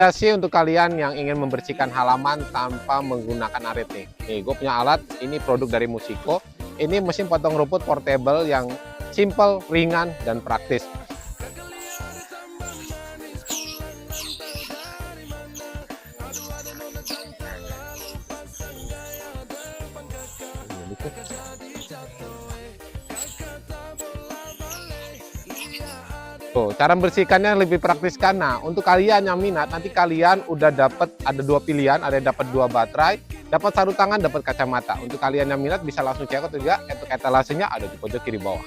Rekomendasi untuk kalian yang ingin membersihkan halaman tanpa menggunakan arete. Nih, gue punya alat, ini produk dari Musiko. Ini mesin potong rumput portable yang simple, ringan, dan praktis. Tuh, cara membersihkannya lebih praktis karena untuk kalian yang minat, nanti kalian udah dapat ada 2 pilihan, ada yang dapat 2 baterai, dapat sarung tangan, dapat kacamata. Untuk kalian yang minat bisa langsung cek out juga, untuk etalasenya ada di pojok kiri bawah.